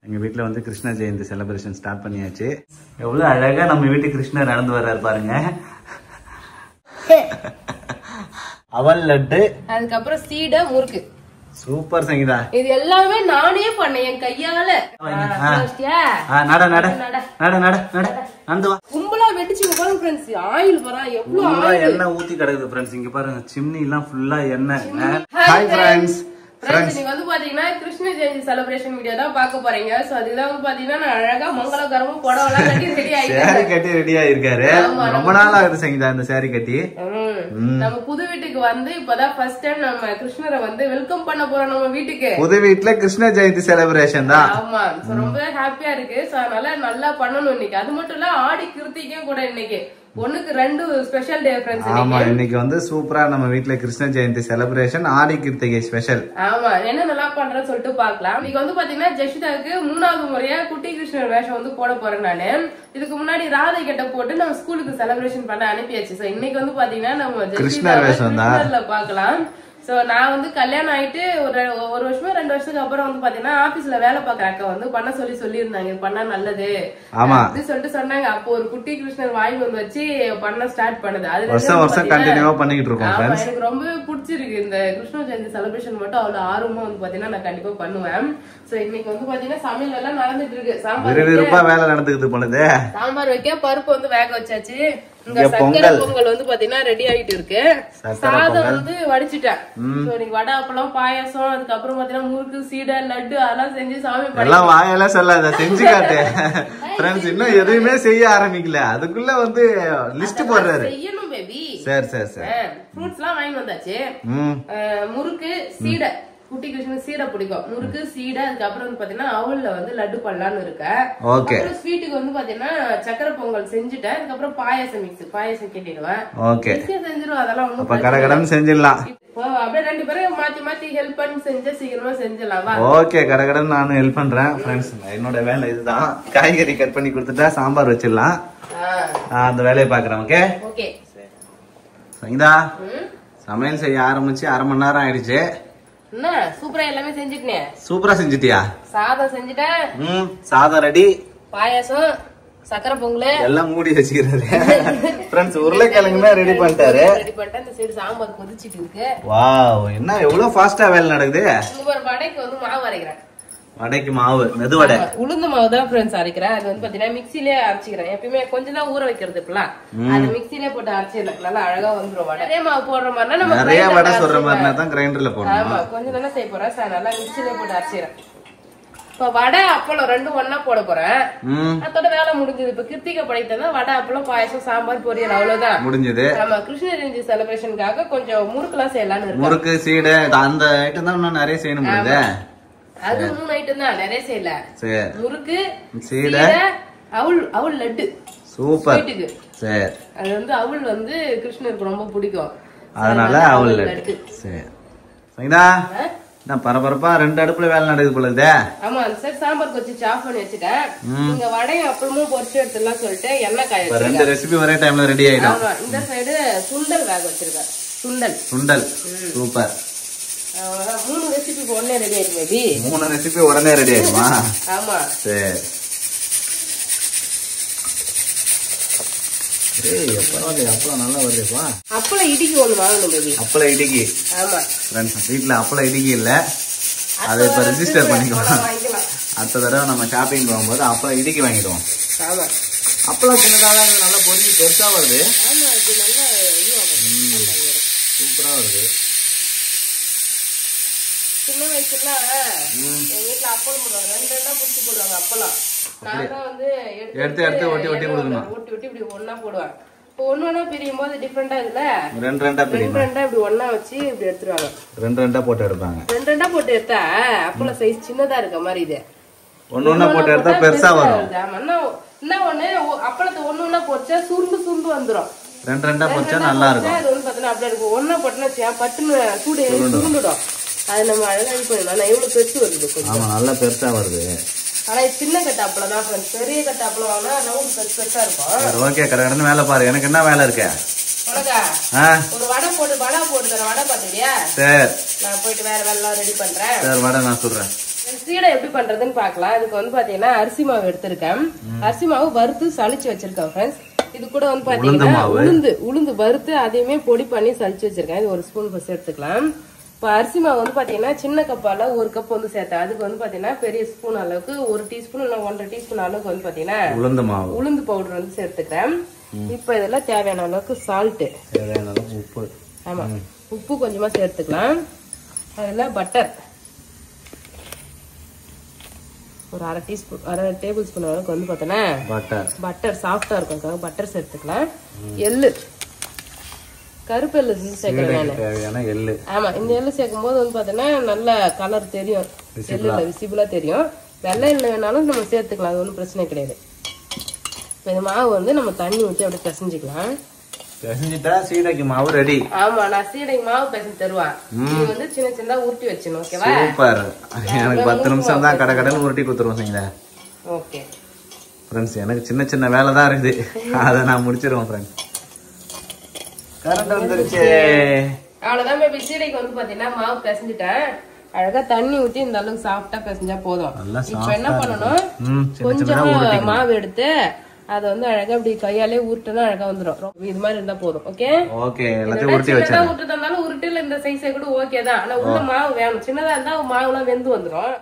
எங்க வீட்டுல வந்து கிருஷ்ண ஜெயந்தி செலிப்ரேஷன் ஸ்டார்ட் பண்ணியாச்சு. எவ்வளவு அழகா நம்ம வீட்டு கிருஷ்ணர் நடந்து வர்றாரு பாருங்க. அவல் லட்டு, அதுக்கப்புறம் சீடை முறுக்கு. சூப்பர் சங்கீதா. இது எல்லாமே நானே பண்ணேன் என் கையால. நட நட நட நட நட நடந்து வா. கும்பலா வெடிச்சு பாருங்க ஃப்ரெண்ட்ஸ். ஆயில் வரா எவ்வளவு எண்ணெய் ஊத்தி கிடக்குது ஃப்ரெண்ட்ஸ். இங்க பாருங்க சிம்னி எல்லாம் ஃபுல்லா எண்ணெய். Hi friends. நீங்க வந்து பாத்தீங்கன்னா கிருஷ்ண ஜெயந்தி செலிப்ரேஷன் வீடியோ தான் பாக்க போறீங்க. சோ அதுதான் வந்து பாத்தீங்கன்னா நான் அழகா மங்களகரமா புடவெல்லாம் கட்டி ரெடி ஆயிட்டேன். சாரி கட்டி ரெடி ஆயிருக்காரு. ரொம்ப நாள் ஆகுது சங்கீதா இந்த சாரி கட்டி. நம்ம புது வீட்டுக்கு வந்து இப்பதான் ஃபர்ஸ்ட் டைம் நம்ம கிருஷ்ணரை வந்து வெல்கம் பண்ண போறோம் நம்ம வீட்டுக்கு. புது வீட்டுல கிருஷ்ண ஜெயந்தி செலிப்ரேஷன் தான். ஆமா, ரொம்ப ஹாப்பியா இருக்கு. சோ அதனால நல்லா பண்ணணும் இன்னைக்கு. அது மட்டும் இல்ல ஆடி கிருத்திகையும் கூட இன்னைக்கு. ஒண்ணுக்கு ரெண்டு ஸ்பெஷல் டே ஃப்ரெண்ட்ஸ். ஆமா, இன்னைக்கு வந்து சூப்பரா நம்ம வீட்ல கிருஷ்ண ஜெயந்தி செலிப்ரேஷன், ஆடி கிருத்திகை ஸ்பெஷல். ஆமா, என்ன நல்லா பண்றேன்னு சொல்லிட்டு பாக்கலாம். இன்னைக்கு வந்து பாத்தீங்கன்னா ஜெஷிதாவுக்கு 3வது முறையா குட்டி கிருஷ்ணர் வேஷம் வந்து போட போறேன் நானு. இதுக்கு முன்னாடி ராதை கிட்ட போட்டு நம்ம ஸ்கூலுக்கு செலிப்ரேஷன் பண்ண அனுப்பியாச்சு. சோ இன்னைக்கு வந்து பாத்தீங்கன்னா நம்ம கிருஷ்ணர் வேஷம் தான் பாக்கலாம். சோ நான் வந்து கல்யாணம் ஆயிட்டு ஒரு வருஷமா 2 வருஷத்துக்கு அப்புறம் வந்து பாத்தீங்கன்னா ஆபீஸ்ல வேலை பாக்குற அக்கா வந்து பண்ண சொல்லி இருந்தாங்க. பண்ணா நல்லது அப்படின்னு சொல்லிட்டு சொன்னாங்க. அப்போ ஒரு குட்டி கிருஷ்ணர் வாங்கி வந்து வச்சு பண்ண ஸ்டார்ட் பண்ணுது. அது வருஷம் கண்டினியூவா பண்ணிட்டு இருக்கோம். எனக்கு ரொம்பவே பிடிச்சிருக்கு இந்த கிருஷ்ண ஜெயந்தி செலிப்ரேஷன் மட்டும். அவ்வளவு ஆர்வமா வந்து பாத்தீங்கன்னா நான் கண்டிப்பா பண்ணுவேன். சோ இன்னைக்கு வந்து பாத்தீங்கன்னா சமையல் எல்லாம் நடந்துட்டு இருக்கு. சாம்பார் வேலை நடந்துக்குது பொழுது. சாம்பார் வைக்க பருப்பு வந்து வேக வச்சாச்சு. இங்க சக்கரை பொங்கல் வந்து பாத்தீங்கன்னா ரெடி ஆயிட்டு இருக்கு. சாதம் வந்து வடிச்சிட்டேன். வடை, அப்பளம், பாயாசம், அதுக்கப்புறம் பாத்தீங்கன்னா முறுக்கு, சீடை, லட்டு அதெல்லாம் செஞ்சு சாமி எல்லாம் வாயெல்லாம் சொல்லாத, செஞ்சு காட்டு ஃப்ரெண்ட்ஸ். இன்னும் எதுவுமே செய்ய ஆரம்பிக்கல, அதுக்குள்ள வந்து லிஸ்ட் போடுறாரு. செய்யணும் பேபி. சரி சரி சரி. ஃப்ரூட்ஸ் எல்லாம் வாங்கி வந்தாச்சு. முறுக்கு, சீடை, குட்டி கிருஷ்ணன் சீடை பிடிக்கும். முறுக்கு, சீடை, அதுக்கப்புறம் வந்து பாத்தீங்கன்னா அவல்ல வந்து லட்டு பண்ணலான்னு இருக்கேன். அப்புறம் ஸ்வீட்டுக்கு வந்து பாத்தீங்கன்னா சக்கரை பொங்கல் செஞ்சுட்டேன். அதுக்கப்புறம் பாயாசம் கேட்டிடுவேன். செஞ்சிருவோம். அதெல்லாம் ஒண்ணு கடகடன்னு செஞ்சிடலாம். அப்படியே 2 பேரும் மாத்தி ஹெல்ப் பண்ணி செஞ்சா சீக்கிரமா செஞ்சிடலாம். ஓகே, கடகடன்னு நானும் ஹெல்ப் பண்றேன் ஃப்ரெண்ட்ஸ். என்னோட வேலை இதுதான். காய்கறி கட் பண்ணி கொடுத்துட்டா சாம்பார் வச்சிடலாம். அந்த வேலையை பாக்குறேன். Okay okay. சங்கீதா, சமையல் செய்ய ஆரம்பிச்சு 1/2 மணி நேரம் ஆயிடுச்சு. சூப்பரா எல்லாமே செஞ்சுட்டேன். சூப்பரா செஞ்சுட்டியா? சாதம் செஞ்சுட்டேன். சாதம் ரெடி. பாயாசம், சக்கரை பொங்கல் எல்லாம் மூடி வச்சுக்கிறாரு ஃப்ரெண்ட்ஸ். உருளைக்கிழங்குனா ரெடி பண்ணிட்டாரு. இந்த சைடு சாம்பார் கொதிச்சிட்டு இருக்கு. வாவ், என்ன எவ்வளவு ஃபாஸ்டா வேலை நடக்குது. வடைக்கு வந்து மாவு அரைக்கிறேன். வடைக்கு மாவு மெது வடை உளுந்து மாவு தான் ஃப்ரெண்ட்ஸ் அரைக்கிறேன். அது வந்து பாத்தீங்கன்னா மிக்சிலே அரைச்சிக்கிறேன். எப்பயுமே கொஞ்சம் தான் ஊற வைக்கிறது இப்பெல்லாம். அது மிக்சிலே போட்டு அரைச்சிடலாம், நல்லா அழகா வந்துரும் வடை. நிறைய மாவு போடுற மாதிரினா நம்ம நிறைய வடை சொல்ற மாதிரினா தான் கிரைண்டர்ல போடணும். ஆமா, கொஞ்சம் தானே செய்ய போறேன். நல்லா மிக்சிலே போட்டு அரைச்சிக்கிறேன். இப்ப வடை, அப்பளம் 2 ஒண்ணா போட போறேன். அதோட வேலை முடிஞ்சது. இப்ப கிருத்திகை படைத்தா வடை, அப்பளம், பாயாசம், சாம்பார், பொரியல் அவ்வளவுதான் முடிஞ்சது. நம்ம கிருஷ்ண ஜெயந்தி செலிப்ரேஷனுக்காக கொஞ்சம் முறுக்குலாம் செய்யலாம்னு இருக்கு. முறுக்கு, சீடை, அந்த ஐட்டம் தான் இன்னும் நிறைய செய்யணும். அது 3 ஐட்டம் தான், நிறைய செய்யல. முறுக்கு, சீடை, அவல் லட்டு. சூப்பர். சரி, அது வந்து அவல் வந்து கிருஷ்ணருக்கு ரொம்ப பிடிக்கும், அதனால அவல் லட்டு. சரி சங்கீதா, நான் பரபரப்பா 2 அடுப்புல வேலை நடக்குது போல. ஆமா, அந்த சைடு சாம்பார் கொச்சி ஆஃப் பண்ணி வச்சுட்டேன். இங்க வடையும் அப்பளமும் பொரிச்சு எடுத்துலாம் சொல்லிட்டு எண்ணெய் காய வச்சிருக்கேன். 2 ரெசிபி ஒரே டைம்ல ரெடி ஆயிடும். ஆமா, இந்த சைடு சுண்டல் வேக வச்சிருக்கேன். சுண்டல் சூப்பர். 3 ரெசிபி உடனே ரெடி ஆயிடும் பேபி. 3 ரெசிபி உடனே ரெடி ஆயிடுமா? ஆமா. சரி. அப்பளம் நல்லா வருதுப்பா. அப்பளம் இடிக்கி ஒண்ணு வாங்கணும் பேபி. அப்பளம் இடிக்கி. ஆமா ஃப்ரெண்ட்ஸ், வீட்ல அப்பளம் இடிக்கி இல்ல. அதை இப்ப ரெஜிஸ்டர் பண்ணிக்கலாம். அடுத்த தடவை நம்ம ஷாப்பிங் போகும்போது அப்பளம் இடிக்கி வாங்கிடுவோம். ஆமா, அப்பளம் சின்னதாக நல்லா பொரிஞ்சு பெருசா வருது. ஆமா, இது நல்லா சூப்பரா வருது. சின்ன வயசுல எங்க வீட்டுல அப்பளம் போடுவாங்க. 2 புடிச்சு போடுவாங்க அப்பளம். நான் தான் வந்து எடுத்து ஒட்டி கொடுக்கணும். ஒட்டி இப்படி ஒன்னா போடுவாங்க. இப்போ ஒண்ணு பிரியும் போது டிஃபரெண்டா இருக்குல்ல. 2 இப்படி ஒன்னா வச்சு இப்படி எடுத்துருவாங்க. 2 போட்டு எடுப்பாங்க. 2 போட்டு எடுத்தா அப்பளம் சைஸ் சின்னதா இருக்க மாதிரி. இது ஒண்ணு போட்டு எடுத்தா பெருசா வரும். என்ன ஒண்ணு அப்பளத்தை ஒண்ணு பொரிச்சா சுருண்டு வந்துரும். 2 பொரிச்சா நல்லா இருக்கும். அது வந்து பாத்தீங்கன்னா அப்படியே இருக்கும். ஒன்னா போட்டுனா பட்டுன்னு சூடு சுருண்டுடும். அது நம்ம அழகா இது பண்ணலாம். எவ்வளவு பெருசு வருது கொஞ்சம். ஆமா, நல்லா பெருசா வருது. ஆனா சின்ன கட்ட அப்பளம் தான் ஃப்ரெண்ட்ஸ். பெரிய கட்ட அப்பளம் வாங்கினா ரவுண்ட் பெருசா இருக்கும். ஓகே, கடகடன்னு வேலை பாரு. எனக்கு என்ன வேலை இருக்கு? உனக்கா ஒரு வடை போட்டு தரேன். வடை பாத்துக்கிறியா? சரி, நான் போயிட்டு வேற வேலை ரெடி பண்றேன். சரி, வடை நான் சொல்றேன். சீடை எப்படி பண்றதுன்னு பாக்கலாம். இதுக்கு வந்து பாத்தீங்கன்னா அரிசி மாவு எடுத்திருக்கேன். அரிசி மாவு வறுத்து சளிச்சு வச்சிருக்கேன் ஃப்ரெண்ட்ஸ். இது கூட வந்து பாத்தீங்கன்னா உளுந்து வறுத்து அதையுமே பொடி பண்ணி சளிச்சு வச்சிருக்கேன். இது 1 ஸ்பூன் ஃபர்ஸ்ட் எடுத்துக்கலாம். இப்ப அரிசி மாவு வந்து பாத்தீங்கன்னா சின்ன கப்பால 1 கப் வந்து சேர்த்தேன். அதுக்கு வந்து பாத்தீங்கன்னா பெரிய ஸ்பூன் அளவுக்கு 1 டீஸ்பூன் இல்ல 1.5 டீஸ்பூன் அளவுக்கு வந்து பாத்தீங்கன்னா உளுந்து பவுடர் வந்து சேர்த்துக்கிறேன். இப்ப இதெல்லாம் தேவையான அளவுக்கு சால்ட், தேவையான அளவுக்கு உப்பு. ஆமா, உப்பு கொஞ்சமா சேர்த்துக்கலாம். அதுல பட்டர் ஒரு 1/2 டீஸ்பூன் 1/2 டேபிள் ஸ்பூன் அளவுக்கு வந்து பாத்தீங்கன்னா பட்டர் சாஃப்டா இருக்கும், பட்டர் சேர்த்துக்கலாம். எள்ளு, கருப்பு எள்ளு சேர்க்கிறேன். எள்ளு, ஆமா, இந்த எள்ளு சேர்க்கும் போது வந்து பாத்தீங்கன்னா நல்ல கலர் தெரியும், எள்ளுல விசிபிளா தெரியும். வெள்ளை எள்ளு வேணாலும் நம்ம சேர்த்துக்கலாம், அது ஒன்றும் பிரச்சனை கிடையாது. இந்த மாவு வந்து நம்ம தண்ணி ஊற்றி அப்படியே பிசைஞ்சிக்கலாம். பிசைஞ்சிட்டா சீடைக்கு மாவு ரெடி. ஆமா, நான் சீடைக்கு மாவு பிசைஞ்சு தருவேன். நீ வந்து சின்ன சின்னதா உருட்டி வச்சிடணும். ஓகேவா? சூப்பர். எனக்கு 10 நிமிஷம் தான் கடகடன்னு உருட்டி கொடுத்துருவோம். ஓகே ஃப்ரெண்ட்ஸ், எனக்கு சின்ன சின்ன வேலை தான் இருக்குது, அதை நான் முடிச்சிருவேன் ஃப்ரெண்ட்ஸ். கரண்ட் வந்துருச்சு. அவ்வளவுதான் பேபி. சீடைக்கு வந்து பாத்தீங்கன்னா மாவு பிசைஞ்சிட்டேன். அழகா தண்ணி ஊத்தி இந்த அளவுக்கு சாஃப்டா பிசைஞ்சா போதும். இப்ப என்ன பண்ணணும், கொஞ்சம் மாவு எடுத்து அதை வந்து அழகா அப்படி கையாலே உருட்டுனா அழகா வந்துடும். இது மாதிரி இருந்தா போதும். Okay okay. எல்லாத்தையும் உருட்டி வச்சேன். உருட்டுறதுனால உருட்டுல இந்த சைஸே கூட ஓகே தான். ஆனா உள்ள மாவு வேணும். சின்னதா இருந்தா மாவுலாம் வெந்து வந்துடும்.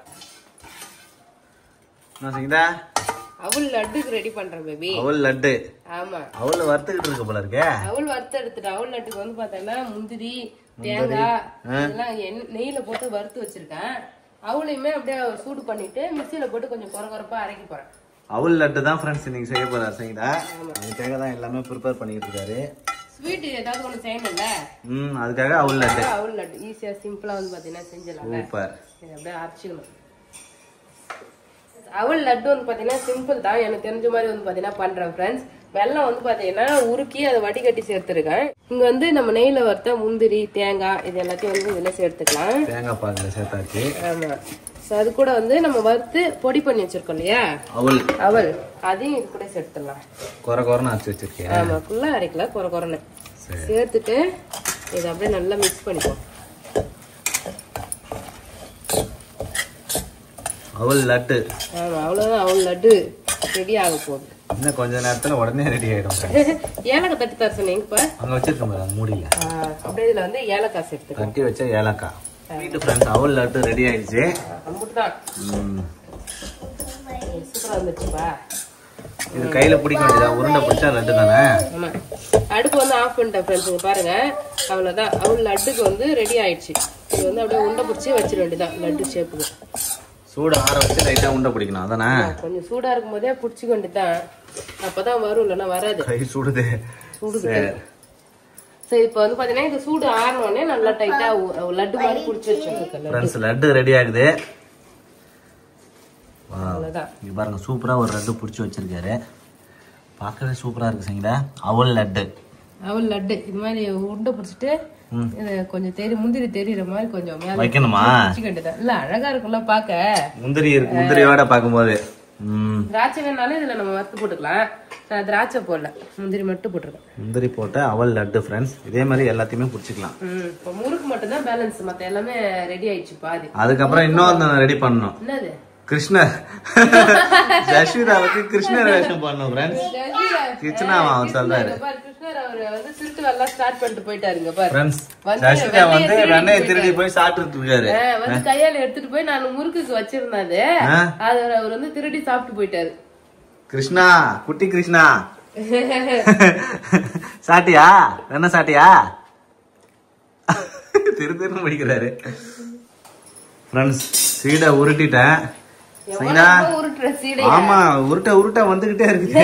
அவள் லட்டுக்கு ரெடி பண்றேன் பேபி. அவள் லட்டு. ஆமா, அவள் வறுத்துக்கிட்டு இருக்கு போல இருக்கே. அவள் வறுத்து எடுத்துட்டு அவள் லட்டுக்கு வந்து பாத்தீங்கன்னா முந்திரி, தேங்காய் இதெல்லாம் நெய்ல போட்டு வறுத்து வச்சிருக்கேன். அவளையுமே அப்படியே சூடு பண்ணிட்டு மிக்சியில போட்டு கொஞ்சம் கொரகொரப்பா அரைக்க போறேன். அவள் லட்டு தான் ஃப்ரெண்ட்ஸ் இன்னைக்கு செய்ய போறாரு சங்கீதா. அதுக்காக தான் எல்லாமே ப்ரிப்பேர் பண்ணிட்டு இருக்காரு. ஸ்வீட் ஏதாவது ஒண்ணு செய்யணும்ல, அதுக்காக அவள் லட்டு. அவள் லட்டு ஈஸியா சிம்பிளா வந்து பாத்தீங்கன்னா செஞ்சலாம். சூப்பர். அப்படியே அரைச்சிக்கணும். அவள் லட்டு வந்து பாத்தீங்கன்னா சிம்பிள் தான், எனக்கு தெரிஞ்ச மாதிரி வந்து பாத்தீங்கன்னா பண்றேன் ஃப்ரெண்ட்ஸ். வெல்லம் வந்து பாத்தீங்கன்னா உருக்கி அதை வடிகட்டி சேர்த்துருக்கேன். இங்க வந்து நம்ம நெய்ல வறுத்த முந்திரி, தேங்காய் இது எல்லாத்தையும் வந்து இதுல சேர்த்துக்கலாம். தேங்காய் பால்ல சேர்த்தாச்சு. ஆமா, அது கூட வந்து நம்ம வறுத்து பொடி பண்ணி வச்சிருக்கோம் இல்லையா அவள், அதையும் இது கூட சேர்த்துடலாம். கொரகொரன்னு அரைச்சு வச்சிருக்கேன். ஆமா, ஃபுல்லா அரைக்கல, கொரகொரன்னு சேர்த்துட்டு இதை அப்படியே நல்லா மிக்ஸ் பண்ணிப்போம். அவள் லட்டு. ஆமா, அவ்வளவுதான். அவள் லட்டு ரெடி ஆக போகுது. இன்னும் கொஞ்ச நேரத்துல உடனே ரெடி ஆயிடும். ஏலக்காய் தட்டி தர சொன்னீங்க, அங்க வச்சிருக்கோம் மூடியில. அப்படியே இதுல வந்து ஏலக்காய் சேர்த்து தட்டி வச்ச ஏலக்காய். அவள் லட்டு ரெடி ஆயிடுச்சு. சூப்பரா வந்துச்சுப்பா. இது கையில பிடிக்க வேண்டியதா, உருண்டை பிடிச்சா லட்டு தானே. ஆமா, அடுப்பு வந்து ஆஃப் பண்ணிட்டேன் ஃப்ரெண்ட்ஸ். பாருங்க, அவ்வளவுதான். அவள் லட்டுக்கு வந்து ரெடி ஆயிடுச்சு. இது வந்து அப்படியே உருண்டை பிடிச்சி வச்சிட வேண்டியதான் லட்டு ஷேப்புக்கு. சூடு ஆற வச்சு லைட்டா உருண்டை பிடிக்கணும், அதானே? கொஞ்சம் சூடா இருக்கும் போதே பிடிச்சி வேண்டியதான், அப்பதான் வரும், இல்லைன்னா வராது. கை சூடுது. சரி, இப்ப வந்து பாத்தீங்கன்னா இது சூடு ஆறனோடனே நல்லா டைட்டா லட்டு மாதிரி புடிச்சு வச்சிருக்கேன். லட்டு ரெடி ஆகுது. இங்க பாருங்க, சூப்பரா ஒரு லட்டு புடிச்சு வச்சிருக்காரு. பார்க்கவே சூப்பரா இருக்கு சங்கீதா. அவல் லட்டு. அவல் லட்டு இது மாதிரி உருண்டை பிடிச்சிட்டு கொஞ்சம் முந்திரி தெரியுற மாதிரி கொஞ்சம் வைக்கணுமா? இல்ல அழகா இருக்கும்ல பாக்க. முந்திரி இருக்கு, முந்திரியோட பாக்கும்போது. திராட்சை வேணாலும் இதுல நம்ம வறுத்து போட்டுக்கலாம். திராட்சை போடல, முந்திரி மட்டும் போட்டுருக்கேன். முந்திரி போட்ட அவல் லட்டு ஃப்ரெண்ட்ஸ். இதே மாதிரி எல்லாத்தையுமே புடிச்சுக்கலாம். முறுக்கு மட்டும் தான் பேலன்ஸ், மத்த எல்லாமே ரெடி ஆயிடுச்சு பாதி. அதுக்கப்புறம் இன்னொன்னு ரெடி பண்ணணும். என்னது? கிருஷ்ணர். ஜஸ்விதாவுக்கு கிருஷ்ணர் வேஷம் பண்ணணும் ஃப்ரெண்ட்ஸ். கிருஷ்ணாவா அவர் சொல்றாரு. கிருஷ்ணர் அவர் வந்து திருட்டு எல்லாம் ஸ்டார்ட் பண்ணிட்டு போயிட்டாருங்க பாரு ஃப்ரெண்ட்ஸ். ஜஸ்விதா வந்து வெண்ணெய் திருடி போய் சாப்பிட்டுட்டு இருக்காரு. வந்து கையால எடுத்துட்டு போய் நான் முறுக்குக்கு வச்சிருந்தாது, அது அவர் வந்து திருடி சாப்பிட்டு போயிட்டாரு. கிருஷ்ணா, குட்டி கிருஷ்ணா சாட்டியா? என்ன சாட்டியா? திரு திருன்னு முடிக்கிறாரு ஃப்ரெண்ட்ஸ். சீடை உருட்டிட்டேன். ஆமா, உருட்ட வந்துகிட்டே இருக்கு.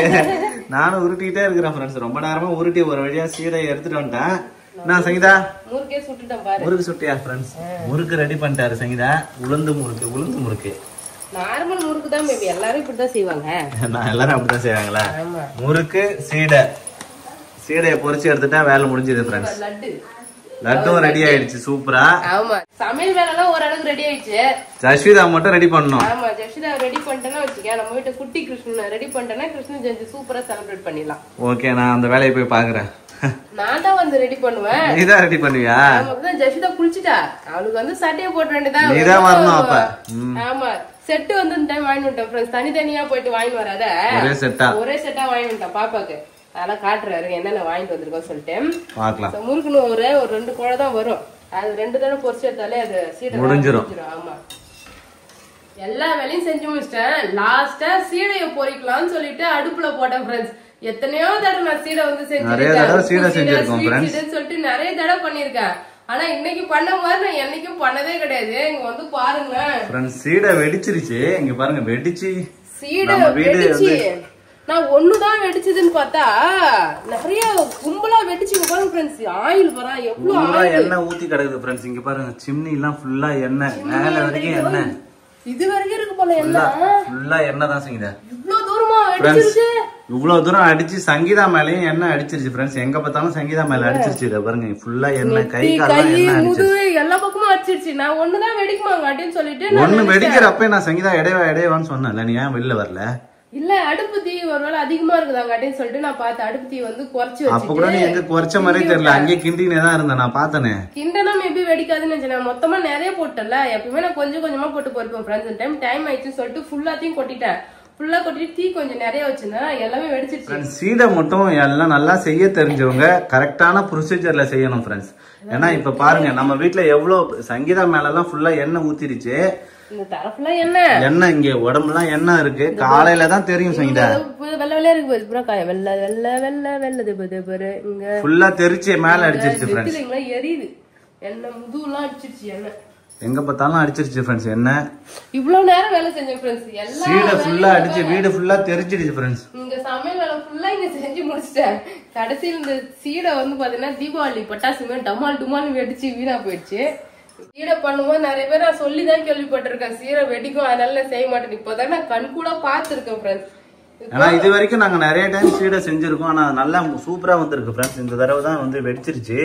நானும் உருட்டிக்கிட்டே இருக்கிறேன் ஃப்ரெண்ட்ஸ். ரொம்ப நேரமா உருட்டி ஒரு வழியா சீடை எடுத்துட்டு வந்துட்டேன். நான் சங்கீதா முறுக்கு சுட்டியா ஃப்ரெண்ட்ஸ்? முறுக்கு ரெடி பண்ணிட்டாரு சங்கீதா. உளுந்து முறுக்கு. நார்மல் முறுக்கு தான் பேபி, எல்லாரும் இப்படிதான் செய்வாங்க. நான் எல்லாரும் அப்படிதான் செய்வாங்களா? முறுக்கு சீடையை பொரிச்சு எடுத்துட்டா வேலை முடிஞ்சது ஃப்ரெண்ட்ஸ். லட்டும் ரெடி ஆயிடுச்சு சூப்பரா. ஆமா, சமையல் வேலை எல்லாம் ஓரளவுக்கு ரெடி ஆயிடுச்சு. ஜஸ்விதா மட்டும் ரெடி பண்ணணும். ஆமா, ஜஸ்விதா ரெடி பண்ணிட்டேன்னா வச்சுக்க, நம்ம வீட்டு குட்டி கிருஷ்ணன் ரெடி பண்ணிட்டேன்னா கிருஷ்ண ஜெயந்தி சூப்பரா செலிப்ரேட் பண்ணிடலாம். ஓகே, நான் அந்த வேலையை போய் பாக்குறேன். நான் தான் வந்து ரெடி பண்ணுவேன். நீதான் ரெடி பண்ணுவியா? ஜெசிதா குளிச்சுட்டா, அவளுக்கு வந்து சட்டையை போட்டு வேண்டியதான். நீதான் வரணும் அப்ப. ஆமா, செட்டு வந்து இந்த டைம் வாங்கி விட்டேன் ஃப்ரெண்ட்ஸ். தனித்தனியா போயிட்டு வாங்கி வராத, ஒரே செட்டா வாங்கி விட்டேன் பாப்பாக்கு. அதெல்லாம் காட்டுறாரு என்னென்ன வாங்கிட்டு வந்திருக்கோம் சொல்லிட்டு. முறுக்குன்னு ஒரு 2 குழை தான் வரும். அது 2 தடவை பொரிச்சு எடுத்தாலே அது சீடை முடிஞ்சிரும். ஆமா, எல்லா வேலையும் செஞ்சு முடிச்சிட்டேன். லாஸ்டா சீடையை பொரிக்கலாம்னு சொல்லிட்டு அடுப்புல போட்டேன் ஃப்ரெண்ட்ஸ். எத்தனையோ தடவை நான் சீடை வந்து செஞ்சிருக்கேன் சொல்லிட்டு நிறைய தடவை பண்ணிருக்கேன். ஆனா இன்னைக்கு பண்ண மாதிரி நான் என்னைக்கும் பண்ணதே கிடையாது. இங்க வந்து பாருங்க, சீடை வெடிச்சிருச்சு. இங்க பாருங்க, வெடிச்சு சீடை வெடிச்சு நான் ஒண்ணுதான் வெடிச்சதுன்னு பார்த்தா நிறைய கும்பலா வெடிச்சு பாருங்க ஃப்ரெண்ட்ஸ். ஆயில் பாருங்க எவ்வளவு எண்ணெய் ஊத்தி கிடக்குது ஃப்ரெண்ட்ஸ். இங்க பாருங்க, சிம்னி எல்லாம் ஃபுல்லா எண்ணெய், மேல வரைக்கும் எண்ணெய். இது வரைக்கும் இருக்கு போல எண்ணெய், ஃபுல்லா எண்ணெய் தான் சங்கீதா. இவ்வளவு தூரமா வெடிச்சிருச்சு. இவ்வளவு தூரம் அடிச்சு சங்கீதா மேலயும் எண்ணெய் அடிச்சிருச்சு ஃப்ரெண்ட்ஸ். எங்க பார்த்தாலும் சங்கீதா மேல அடிச்சிருச்சு. இத பாருங்க, ஃபுல்லா எண்ணெய், கை கால் எண்ணெய் அடிச்சிருச்சு. எல்லா பக்கமும் அடிச்சிருச்சு. நான் ஒண்ணுதான் வெடிக்குமாங்க அப்படின்னு சொல்லிட்டு ஒண்ணு வெடிக்கிறப்ப நான் சங்கீதா இடையவான்னு சொன்னேன்ல, நீ ஏன் வெளில வரல? இல்ல, அடுப்பு தீ ஒருவேளை அதிகமா இருக்குதாங்க அப்படின்னு சொல்லிட்டு நான் பார்த்தேன். அடுப்பு தீ வந்து குறைச்சு அப்ப கூட நீ எங்க குறைச்ச மாதிரி தெரியல, அங்கே கிண்டினே தான் இருந்தேன், நான் பார்த்தனே. கிண்டனா மேபி வெடிக்காதுன்னு நினைச்சேன். மொத்தமா நிறைய போட்டல, எப்பவுமே நான் கொஞ்சம் கொஞ்சமா போட்டு பொறுப்பேன் ஃப்ரெண்ட்ஸ். டைம் ஆயிடுச்சுன்னு சொல்லிட்டு ஃபுல்லாத்தையும் கொட்டிட்டேன். ஃபுல்லா கொட்டிட்டு தீ கொஞ்சம் நிறைய வச்சிருந்தேன், எல்லாமே வெடிச்சிருச்சு. சீடை மட்டும் எல்லாம் நல்லா செய்ய தெரிஞ்சவங்க கரெக்டான ப்ரொசீஜர்ல செய்யணும் ஃப்ரெண்ட்ஸ். ஏன்னா இப்ப பாருங்க, நம்ம வீட்டுல எவ்வளவு சங்கீதா மேல எல்லாம் ஃபுல்லா எண்ணெய் ஊத்திருச்சு. இந்த தரப்புல எண்ணெய் இங்க உடம்புலாம் எண்ணெய் இருக்கு. காலையில தான் தெரியும் சங்கீதா, வெள்ள வெள்ளையா இருக்கு. வெள்ள வெள்ள வெள்ள வெள்ளது இங்க ஃபுல்லா தெரிச்சு மேல அடிச்சிருச்சு ஃப்ரெண்ட்ஸ். எரியுது எண்ணெய், முதுகுலாம் அடிச்சிருச்சு எண்ணெய். எங்க பார்த்தாலும் அடிச்சிருச்சு ஃப்ரெண்ட்ஸ். என்ன இவ்வளவு நேரம் வேலை செஞ்சேன் ஃப்ரெண்ட்ஸ். எல்லாம் சீடை ஃபுல்லா அடிச்சு வீடு ஃபுல்லா தெரிச்சிடுச்சு ஃப்ரெண்ட்ஸ். இங்க சமையல் வேலை ஃபுல்லா இங்க செஞ்சு முடிச்சிட்டேன். கடைசியில் இந்த சீடை வந்து பாத்தீங்கன்னா தீபாவளி பட்டாசுமே டமால் டுமால் வெடிச்சு வீணா போயிடுச்சு. சீடை பண்ணும்போது நிறைய பேர் நான் சொல்லிதான் கேள்விப்பட்டிருக்கேன், சீடை வெடிக்கும் அதனால செய்ய மாட்டேன். இப்பதான் நான் கண் கூட பாத்துருக்கேன் ஃப்ரெண்ட்ஸ். ஆனா இது வரைக்கும் நாங்க நிறைய டைம் சீடை செஞ்சிருக்கோம், ஆனா நல்லா சூப்பரா வந்திருக்கு ஃப்ரெண்ட்ஸ். இந்த தடவை தான் வந்து வெடிச்சிருச்சு.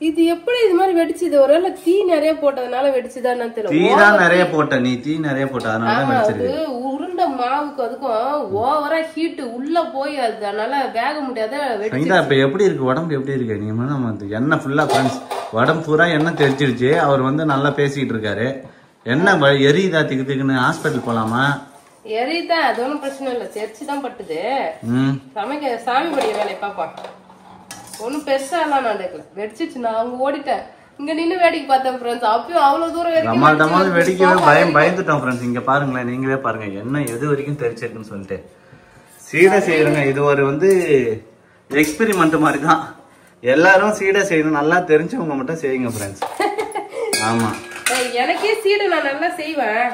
இது எப்படி இது மாதிரி வெடிச்சது? ஒருவேளை தீ நிறைய போட்டதுனால வெடிச்சுதான் தெரியல. தீ தான் நிறைய போட்ட, நீ தீ நிறைய போட்ட அதனால வெடிச்சிருக்கு. உருண்டை மாவுக்கு அதுக்கும் ஓவரா ஹீட் உள்ள போய் அதனால வேக முடியாத வெடிச்சு. இப்ப எப்படி இருக்கு உடம்பு, எப்படி இருக்கு? நீங்க எண்ணெய் ஃபுல்லா ஃப்ரெண்ட்ஸ், உடம்பு பூரா எண்ணெய் தெரிச்சிருச்சு. அவர் வந்து நல்லா பேசிட்டு இருக்காரு. எண்ணெய் எரியுதா திக்கு திக்குன்னு? ஹாஸ்பிட்டல் போலாமா? எரியுதா, அது ஒன்னும் பிரச்சனை இல்ல, தெரிச்சுதான் பட்டுது. சமைக்க சாமி படிய வேலையை பாப்பா, ஒன்னும் பெருசா எல்லாம் நடக்கல. வெடிச்சிச்சு, நான் அங்க ஓடிட்டேன். இங்க நின்னு வேடிக்கை பார்த்தேன் ஃப்ரெண்ட்ஸ். அப்பயும் அவ்வளவு தூரம் வெடிக்கவே பயந்துட்டோம் ஃப்ரெண்ட்ஸ். இங்க பாருங்களேன், நீங்களே பாருங்க எண்ணெய் எது வரைக்கும் தெரிச்சிருக்குன்னு சொல்லிட்டு. சீடை செய்யறங்க, இது ஒரு வந்து எக்ஸ்பெரிமெண்ட் மாதிரி தான். எல்லாரும் சீடை செய்யணும், நல்லா தெரிஞ்சவங்க மட்டும் செய்யுங்க ஃப்ரெண்ட்ஸ். ஆமா, எனக்கே சீடை நான் நல்லா செய்வேன்.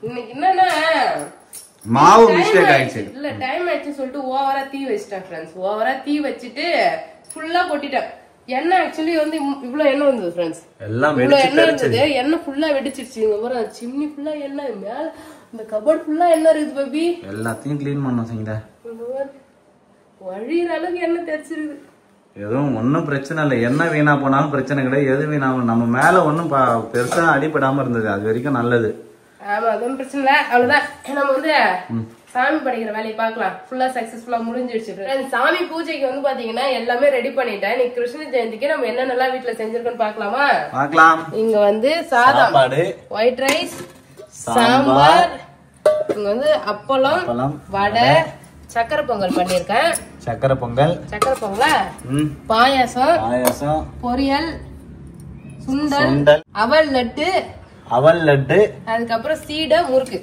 இன்னைக்கு என்னன்னா மாவு மிஸ்டேக் ஆயிடுச்சு. இல்ல டைம் ஆயிடுச்சு சொல்லிட்டு ஓவரா தீ வச்சிட்டேன் ஃப்ரெண்ட்ஸ். ஓவரா தீ வச்சுட்டு ஃபுல்லா கொட்டிட்டேன். எண்ணெய் ஆக்சுவலி வந்து இவ்வளவு எண்ணெய் வந்தது ஃப்ரெண்ட்ஸ். எல்லாம் இவ்வளவு எண்ணெய் இருந்தது, எண்ணெய் ஃபுல்லா வெடிச்சிருச்சு. இங்க பாரு, சிம்னி ஃபுல்லா எண்ணெய், மேல இந்த கபோர்ட் ஃபுல்லா எண்ணெய் இருக்குது பேபி. எல்லாத்தையும் கிளீன் பண்ணோம் சங்கீதா. வழியிற அளவுக்கு எண்ணெய் தெரிச்சிருக்கு. எதுவும் ஒன்னும் பிரச்சனை இல்லை, எண்ணெய் வீணா போனாலும் பிரச்சனை கிடையாது. எது வீணா நம்ம மேல ஒன்னும் பெருசா அடிபடாம இருந்தது, அது வரைக்கும் நல்லது. ஆமா, அது ஒன்றும் பிரச்சனை இல்லை. அவ்வளவுதான், நம்ம வந்து சாமி படிக்கிற வேலையை பார்க்கலாம். ஃபுல்லா சக்சஸ்ஃபுல்லா முடிஞ்சிடுச்சு. சாமி பூஜைக்கு வந்து பாத்தீங்கன்னா எல்லாமே ரெடி பண்ணிட்டேன். இன்னைக்கு கிருஷ்ண ஜெயந்திக்கு நம்ம என்னென்னலாம் வீட்டுல செஞ்சிருக்கோம்னு பாக்கலாமா? பார்க்கலாம். இங்க வந்து சாதம், ஒயிட் ரைஸ், சாம்பார், இங்க வந்து அப்பளம், வடை, சக்கரை பொங்கல் பண்ணிருக்கேன். சக்கரை பொங்கல், பாயாசம், பொரியல், சுண்டல், அவல் லட்டு, அதுக்கப்புறம் சீடை, முறுக்கு.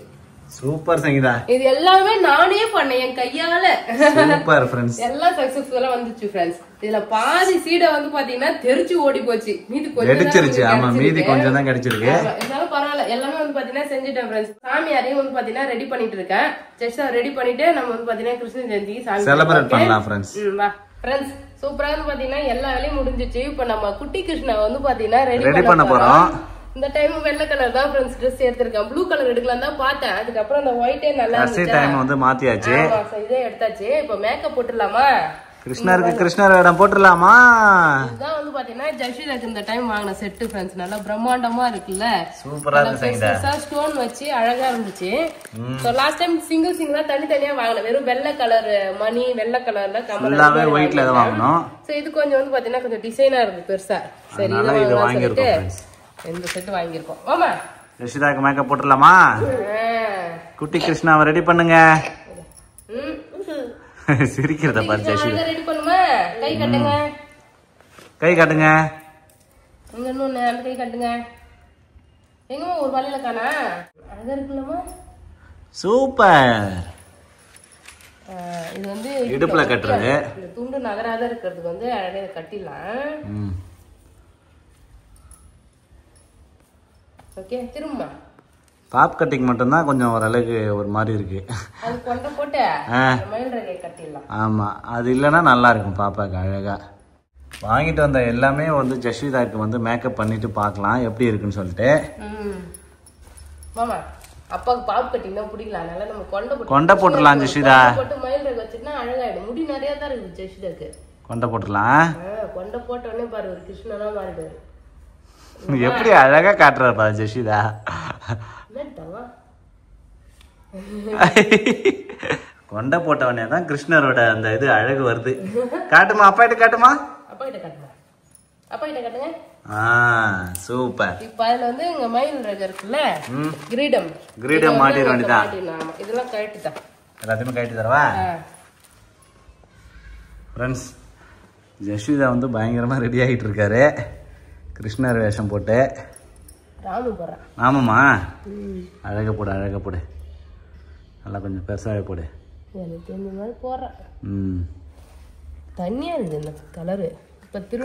சூப்பர் சங்கீதா, இது எல்லாமே நானே பண்ணேன் என் கையால. சூப்பர் ஃப்ரெண்ட்ஸ், எல்லாம் சக்சஸ்ஃபுல்லா வந்துச்சு ஃப்ரெண்ட்ஸ். இதுல பாதி சீடை வந்து பாத்தீங்கன்னா தெரிச்சு ஓடி போச்சு, மீதி கொஞ்சம் கிடைச்சிருச்சு. ஆமா, மீதி கொஞ்சம் தான் கிடைச்சிருக்கு. இருந்தாலும் பரவாயில்ல, எல்லாமே வந்து பாத்தீங்கன்னா செஞ்சுட்டேன் ஃப்ரெண்ட்ஸ். சாமியாரையும் வந்து பாத்தீங்கன்னா ரெடி பண்ணிட்டு இருக்கேன். ஜஸ்ட் ரெடி பண்ணிட்டு நம்ம வந்து பாத்தீங்கன்னா கிருஷ்ண ஜெயந்திக்கு சாமி செலிப்ரேட் பண்ணலாம் ஃப்ரெண்ட்ஸ். வா ஃப்ரெண்ட்ஸ், சூப்பரா வந்து பாத்தீங்கன்னா எல்லா வேலையும் முடிஞ்சிச்சு. இப்ப நம்ம குட்டி கிருஷ்ணா வந்து பாத்தீங்கன்னா ரெடி பண்ண போறோம். இந்த டைம் வெள்ளை கலர் தான் ஃப்ரெண்ட்ஸ் ட்ரெஸ் எடுத்திருக்கேன். ப்ளூ கலர் எடுக்கலாம் தான் பார்த்தேன். அதுக்கப்புறம் அந்த ஒயிட்டே நல்லா இருந்துச்சு, டைம் வந்து மாத்தியாச்சு. இதே எடுத்தாச்சு. இப்ப மேக்கப் போட்டுடலாமா? கிருஷ்ணருக்கு கிருஷ்ணர் வேடம் போட்டுடலாமா? இதுதான் வந்து பாத்தீங்கன்னா ஜஷிதாக்கு இந்த டைம் வாங்கின செட்டு ஃப்ரெண்ட்ஸ். நல்லா பிரம்மாண்டமா இருக்குல்ல, சூப்பரா இருக்கு. ஸ்டோன் வச்சு அழகா இருந்துச்சு. லாஸ்ட் டைம் சிங்கிளா தனித்தனியா வாங்கின வெறும் வெள்ளை கலர் மணி, வெள்ளை கலர்ல ஃபுல்லாவே ஒயிட்ல தான் வாங்கணும். சோ இது கொஞ்சம் வந்து பாத்தீங்கன்னா கொஞ்சம் டிசைனா இருக்கு பெருசா. சரி இது வாங்கிருக்கோம். இந்த செட் வாங்கிருக்கோம். ஆமா ஜஷிதாக்கு மேக்கப் போட்டுடலாமா? குட்டி கிருஷ்ணாவை ரெடி பண்ணுங்க. சிரிக்கிறத பாரு ஜஷிதா. ரெடி பண்ணுமா? கை காட்டுங்க, கை காட்டுங்க. இங்க இன்னொன்னு அந்த கை காட்டுங்க. எங்கம்மா ஒரு வலையில காணா? அழகா இருக்குல்லம்மா. சூப்பர். இது வந்து இடுப்புல கட்டுறது. இந்த துண்டு நகராத இருக்கிறதுக்கு வந்து அழகா கட்டிடலாம். ஓகே திரும்ப டாப் கட்டிங் மட்டும் தான் கொஞ்சம் ஓரளவுக்கு ஒரு மாதிரி இருக்கு. அது கொண்ட போட்டு மயில் ரகை கட்டிடலாம். ஆமா அது இல்லைன்னா நல்லா இருக்கும் பாப்பாக்கு அழகா. வாங்கிட்டு வந்த எல்லாமே வந்து ஜஷிதாக்கு வந்து மேக்கப் பண்ணிட்டு பார்க்கலாம் எப்படி இருக்குன்னு சொல்லிட்டு. மாமா அப்பாவுக்கு பாப் கட்டிங் தான் பிடிக்கல, அதனால நம்ம கொண்டை போட்டுடலாம். ஜஷிதா போட்டு மயில் ரகை வச்சுன்னா அழகாயிடும். முடி நிறைய தான் இருக்குது ஜஷிதாக்கு. கொண்டை போட்டுடலாம். கொண்டை போட்ட உடனே பாரு கிருஷ்ணனா மாறிடுவாரு. எப்படி அழகா காட்டுறாப்பா ஜஷிதா. கொண்டை போட்டவனே தான் கிருஷ்ணரோட அந்த இது அழகு வருது. காட்டுமா அப்பா கிட்ட காட்டுமா? அப்பா கிட்ட காட்டுமா? அப்பா கிட்ட காட்டுங்க. சூப்பர். இப்ப அதுல வந்து இங்க மயில் ரகம் இருக்குல்ல, கிரீடம் மாட்டிட வேண்டியதான். இதெல்லாம் கழட்டிதான் எல்லாத்தையுமே கழட்டி தரவா? ஃப்ரெண்ட்ஸ் ஜஷிதா வந்து பயங்கரமா ரெடி ஆகிட்டு இருக்காரு கிருஷ்ணர் வேஷம் போட்டு. ஆமாம்மா அழக போடு, அழக போடு, நல்லா கொஞ்சம் பெருசாவே போடு. தண்ணியா இருக்கு இந்த கலரு.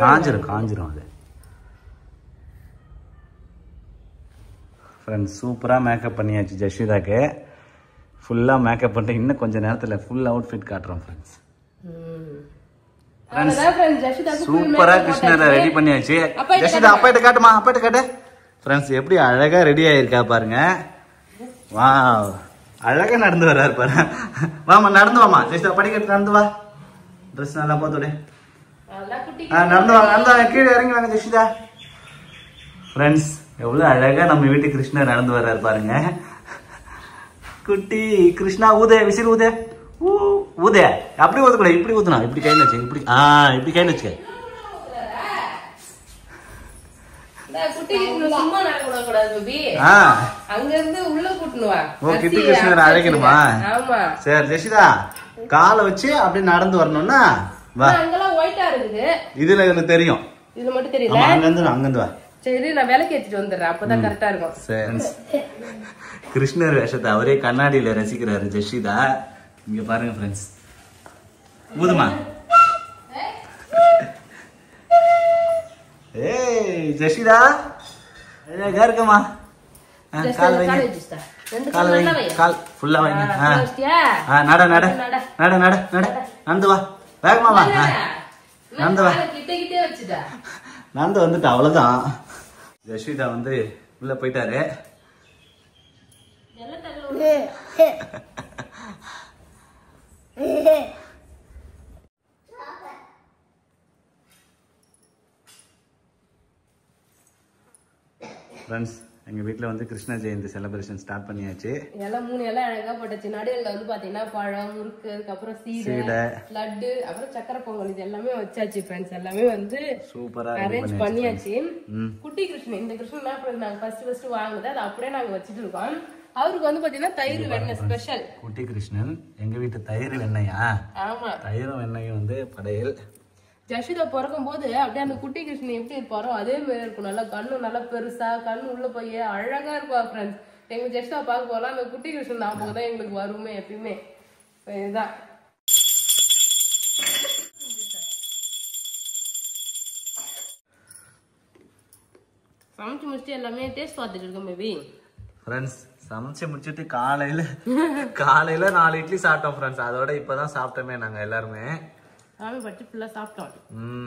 காஞ்சிரும் அது. ஃப்ரெண்ட்ஸ் சூப்பராக மேக்கப் பண்ணியாச்சு ஜஷிதாக்கு. ஃபுல்லாக மேக்கப் பண்ணிட்டு இன்னும் கொஞ்சம் நேரத்தில் ஃபுல் அவுட்ஃபிட் காட்டுறோம் ஃப்ரெண்ட்ஸ். சூப்பரா கிருஷ்ணரை ரெடி பண்ணியாச்சு. ஜஷிதா அப்பா கிட்ட காட்டுமா? அப்பா கிட்ட காட்டு. ஃப்ரெண்ட்ஸ் எப்படி அழகா ரெடி ஆயிருக்கா பாருங்க. வா அழகா நடந்து வர்றாரு பாரு. வாமா நடந்து வாமா ஜஷிதா, படிக்கட்டு நடந்து வா. ட்ரெஸ் நல்லா போத்துடு. நடந்து வா, நடந்து வா, கீழே இறங்கி வாங்க ஜஷிதா. ஃப்ரெண்ட்ஸ் எவ்வளவு அழகா நம்ம வீட்டு கிருஷ்ணர் நடந்து வர்றாரு பாருங்க. குட்டி கிருஷ்ணா ஊதே, விசில் ஊதே, ஊதே. அப்படி ஊதக்கூடாது, இப்படி ஊத்தணும். இப்படி கையில வச்சு, இப்படி இப்படி கையில வச்சு. அழைக்கணுமா? சரி ஜஷிதா காலை வச்சு அப்படி நடந்து வரணும்னா இதுல எனக்கு தெரியும். இதுல மட்டும் தெரியல. அங்கிருந்து வா. சரி நான் விளக்கு ஏத்திட்டு வந்துடுறேன், அப்பதான் கரெக்டா இருக்கும். கிருஷ்ணர் வேஷத்தை அவரே கண்ணாடியில ரசிக்கிறாரு ஜஷிதா. இங்க பாருங்க ஃப்ரெண்ட்ஸ். ஊதுமா. ஏய் ஜஷிதா அழகா இருக்கமா. கால் வைங்க, கால் வைங்க, கால் ஃபுல்லா வைங்க. நட நட நட நட நட நடந்து வா. வேகமா வா. நடந்து வா. நடந்து வந்துட்டு அவ்வளவுதான். ஜஷிதா வந்து உள்ள போயிட்டாரு. ஃப்ரெண்ட்ஸ் எங்க வீட்ல வந்து கிருஷ்ண ஜெயந்தி செலிப்ரேஷன் ஸ்டார்ட் பண்ணியாச்சு. எல்லாம் 3 எல்லாம் அழகா போட்டுச்சு. நடுவுல வந்து பாத்தீங்கன்னா பழம், முறுக்கு, அதுக்கப்புறம் சீடை, லட்டு, அப்புறம் சக்கரை பொங்கல், இது எல்லாமே வச்சாச்சு ஃப்ரெண்ட்ஸ். எல்லாமே வந்து சூப்பரா அரேஞ்ச் பண்ணியாச்சு. குட்டி கிருஷ்ணன், இந்த கிருஷ்ணன் நாங்க ஃபர்ஸ்ட் வாங்குனது, அது அப்படியே நாங்க வச்சிட்டு இருக்கோம். அவருக்கு வந்து பாத்தீங்கன்னா தயிர் வெண்ணெய் ஸ்பெஷல். குட்டி கிருஷ்ணன் எங்க வீட்டு தயிர் வெண்ணையா? ஆமா தயிரும் வெண்ணையும் வந்து படையல். ஜஷிதா பிறக்கும் போது அப்படியே அந்த குட்டி கிருஷ்ணன் எப்படி இருப்பாரோ அதே மாதிரி இருக்கும். நல்லா கண்ணு நல்லா பெருசா, கண்ணு உள்ள போய் அழகா இருப்பா ஃப்ரெண்ட்ஸ். எங்க ஜஷிதா பார்க்க போலாம் அந்த குட்டி கிருஷ்ணன் ஞாபகம் தான் எங்களுக்கு வருமே எப்பயுமே. இதுதான் சமைச்சு முடிச்சுட்டு எல்லாமே டேஸ்ட் பார்த்துட்டு இருக்கோம். மேபி ஃப்ரெண்ட்ஸ் சமைச்சு முடிச்சுட்டு காலையில 4 இட்லி சாப்பிட்டோம் ஃப்ரெண்ட்ஸ். அதோட இப்பதான் சாப்பிட்டோமே நாங்க எல்லாருமே. எல்லாமே பட்டு ஃபுல்லா சாப்பிட்டோம்.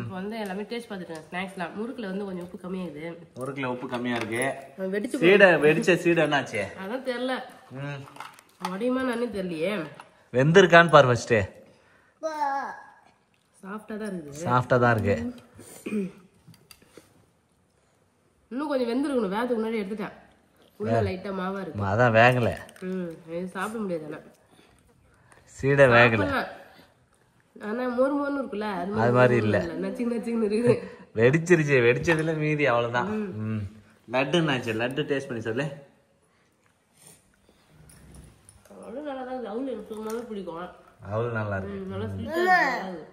இப்போ வந்து எல்லாமே டேஸ்ட் பார்த்துட்டேன். ஸ்நாக்ஸ்லாம் முறுக்குல வந்து கொஞ்சம் உப்பு கம்மியாகுது. முறுக்குல உப்பு கம்மியா இருக்கு. வெடிச்ச சீடை என்னாச்சு? அதான் தெரியல. முடியுமா நானே தெரியலையே. வெந்திருக்கான்னு பாரு ஃபர்ஸ்ட். சாஃப்டா தான் இருக்கு. சாஃப்டா தான் இருக்கு. இன்னும் கொஞ்சம் வெந்திருக்கணும். வேகத்துக்கு முன்னாடி எடுத்துட்டேன். உள்ள லைட்டா மாவா இருக்கு. அதான் வேகல. சாப்பிட முடியாது. ஆனா சீடை வேகல. ஆனா மோர் மோர்னு இருக்குல்ல, அது மாதிரி இல்ல. நச்சிங் நச்சிங் இருக்குது. வெடிச்சிருச்சு. வெடிச்சதுல மீதி அவ்வளவுதான். லட்டு என்னாச்சு? லட்டு டேஸ்ட் பண்ணி சொல்லு. அவ்வளவு நல்லா தான். அவள் எனக்கு சும்மாவே பிடிக்கும். அவள் நல்லா இருக்கு. நல்லா ஸ்வீட்டா இருக்கு.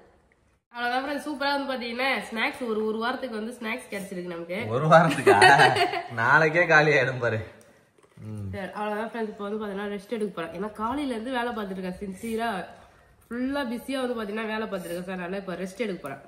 அவ்வளவுதான் சூப்பரா வந்து பாத்தீங்கன்னா ஸ்நாக்ஸ் ஒரு வாரத்துக்கு வந்து ஸ்நாக்ஸ் கிடைச்சிருக்கு நமக்கு. ஒரு வாரத்துக்கா? நாளைக்கே காலி ஆயிடும் பாரு. அவ்வளவுதான் ஃப்ரெண்ட்ஸ். இப்போ வந்து பாத்தீங்கன்னா ரெஸ்ட் எடுக்க போறேன். ஏன்னா காலையில இருந்து வேலை பார்த்துட்டு இருக்கேன். சின்சியரா ஃபுல்லா பிஸியா வந்து பாத்தீங்கன்னா வேலை பார்த்துட்டு இருக்கேன். அதனால இப்போ ரெஸ்ட் எடுக்க போறேன்.